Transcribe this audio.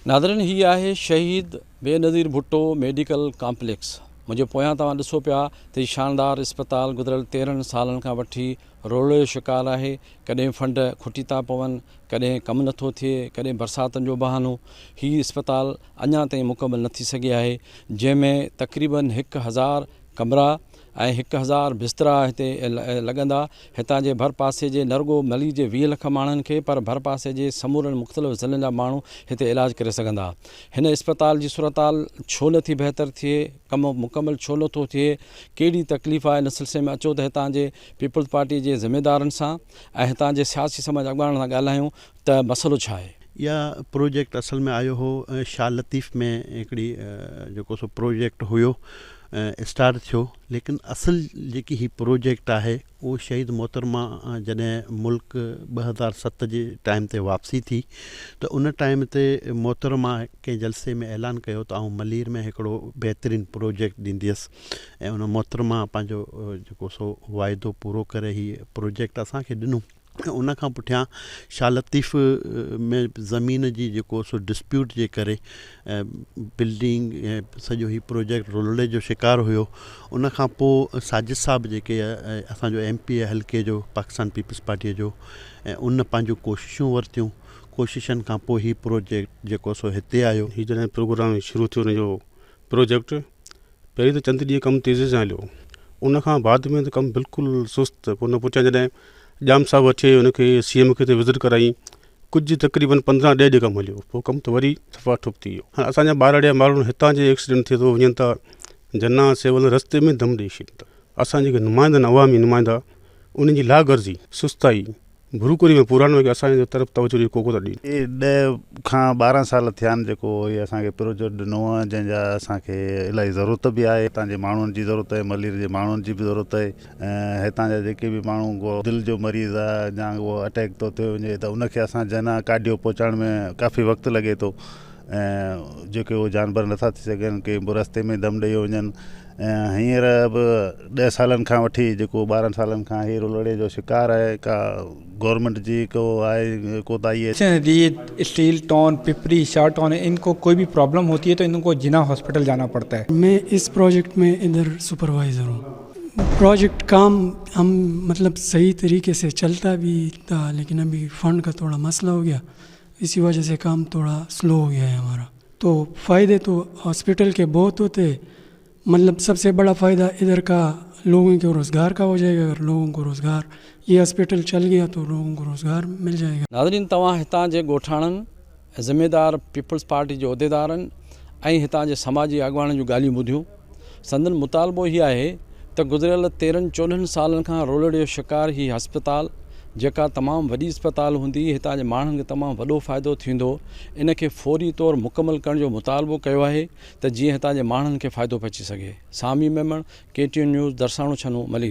Northern ही आहे शहीद बेनज़ीर भुट्टो मेडिकल कॉम्प्लेक्स। मुझे पोयां तव्हां ॾिसो पिया त शानदार अस्पताल गुज़िरियल 13 सालनि खां वठी रोले जो शिकार आहे। कॾहिं फंड खुटी था पवनि, कॾहिं कमु नथो थिए, कॾहिं बरसातनि जो बहानो। ही अस्पताल अञा ताईं मुकमल न थी सघी आहे, जंहिंमें तक़रीबन 1000 कमरा ऐं 1000 बिस्तरा हिते लॻंदा। हितां जे भर पासे जे नरगो मली जे 20 लख माण्हुनि खे, पर भर पासे जे समूरनि मुख़्तलिफ़ ज़िलनि जा माण्हू हिते इलाज करे सघंदा। हिन अस्पताल जी सूरताल छो नथी बहितर थिए, कमु मुकमल छो नथो थिए, कहिड़ी तकलीफ़ आहे? इन सिलसिले में अचो त हितां जे पीपल्स पार्टी जे ज़िम्मेदारनि सां ऐं हितां जे सियासी समाज अॻवाननि सां ॻाल्हायूं त मसइलो छा आहे। इहा प्रोजेक्ट असल में आयो हो शाह लतीफ़ में हिकिड़ी जेको सो प्रोजेक्ट हुयो स्टार्ट थियो, लेकिन असल जेकी ही प्रोजेक्ट आहे उहो शहीद मोहतरमा जॾहिं मुल्क 2007 जे टाइम ते वापसी थी त उन टाइम ते मोहतरमा कंहिं जलसे में ऐलान कयो त आउं मलीर में हिकिड़ो बहितरीनु प्रोजेक्ट ॾींदसि, ऐं उन मोहतरमा पंहिंजो जेको सो वाइदो पूरो करे ही प्रोजेक्ट असांखे ॾिनो। उन खां पुठियां शाह लतीफ़ में ज़मीन जी जेको सो डिस्प्यूट जे करे बिल्डिंग ऐं सॼो ही प्रोजेक्ट रोलड़े जो शिकार हुयो। उन खां पोइ साजिद साहब जेके असांजो MP हल्के जो पाकिस्तान पीपल्स पार्टीअ जो, ऐं उन पंहिंजूं कोशिशूं वरितियूं। कोशिशनि खां पोइ ही प्रोजेक्ट जेको सो हिते आयो। ही जॾहिं प्रोग्राम शुरू थियो हुनजो प्रोजेक्ट, पहिरीं त चंद ॾींहं कमु तेज़ी सां हलियो, उन खां बाद में त कमु बिल्कुलु सुस्तु। पोइ उन पुठियां जॾहिं जाम साहब अचे उनखे CM खे विज़िट कराई, कुझु तक़रीबन 15-10 ॾींहं कमु हलियो, पोइ कमु त वरी सफ़ा ठप थी वियो। हाणे असांजा ॿार अहिड़ा माण्हू हितां जे एक्सीडेंट थिए थो, वञनि था जना सेवल रस्ते में दम ॾेई छॾनि था। असां जेके नुमाइंदा आहिनि, अवामी नुमाइंदा, उन्हनि जी लागर्ज़ी, सुस्ताई, भुरुकुरी में पुराणो आहे कि असांजे तरफ़ तवजो कोको था ॾियनि। 10 खां 12 साल थिया आहिनि जेको इहे असांखे प्रोजेक्ट ॾिनो आहे, जंहिंजा असांखे इलाही ज़रूरत बि आहे। हितां जे माण्हुनि जी ज़रूरत आहे, मलीर जे माण्हुनि जी बि ज़रूरत आहे। ऐं हितां जा जेके बि माण्हू को दिलि जो मरीज़ आहे या उहो अटैक थो थियो वञे त उनखे असां जना कार्डियो पहुचाइण में काफ़ी वक़्तु लॻे थो, ऐं जेके उहे जानवर नथा थी सघनि, के रस्ते में दम ॾेई वञनि। ऐं हींअर बि 10 सालनि खां वठी जेको 12 सालनि खां हीअ रोलड़े जो शिकार आहे, का गवर्नमेंट जी को आहे कोताही है। Read, steel town, Pipri, Shah town, इनको कोई भी प्रॉब्लम होती है तो इनको जिना हॉस्पिटल जाना पड़ता है। मैं इस प्रोजेक्ट में इधर सुपरवाइज़र हूँ। प्रोजेक्ट काम हम मतलब सही तरीके से चलता भी था, लेकिन अभी फ़ंड का थोड़ा मसला हो गया, इसी वजह से काम थोड़ा स्लो हो गया है हमारा। तो फ़ायदे तो हॉस्पिटल के बहुत होते, मतलब सबसे बड़ा फ़ायदा इधर का लोगों के रोज़गार का हो जाएगा। अगर लोगों को रोज़गार, ये हॉस्पिटल चल गया तो लोगों को रोज़गार मिल जाएगा। नाज़रीन, तव्हां हितां जे ॻोठाणनि, ज़िम्मेदार पीपल्स पार्टी जे उहिदेदारनि ऐं हितां जे समाजी अॻवाननि जूं ॻाल्हियूं ॿुधियूं। संदन मुतालबो ही आहे त गुज़िरियल 13-14 सालनि खां रोलड़े जो शिकार ही अस्पताल, जेका तमामु वॾी अस्पताल हूंदी, हितां जे माण्हुनि खे तमामु वॾो फ़ाइदो थींदो, इन खे फ़ौरी तौरु मुकमल करण जो मुतालबो कयो आहे त जीअं हितां जे माण्हुनि खे फ़ाइदो पहुची सघे। Sami Memon, KTN news, Darsano Channo, Malir.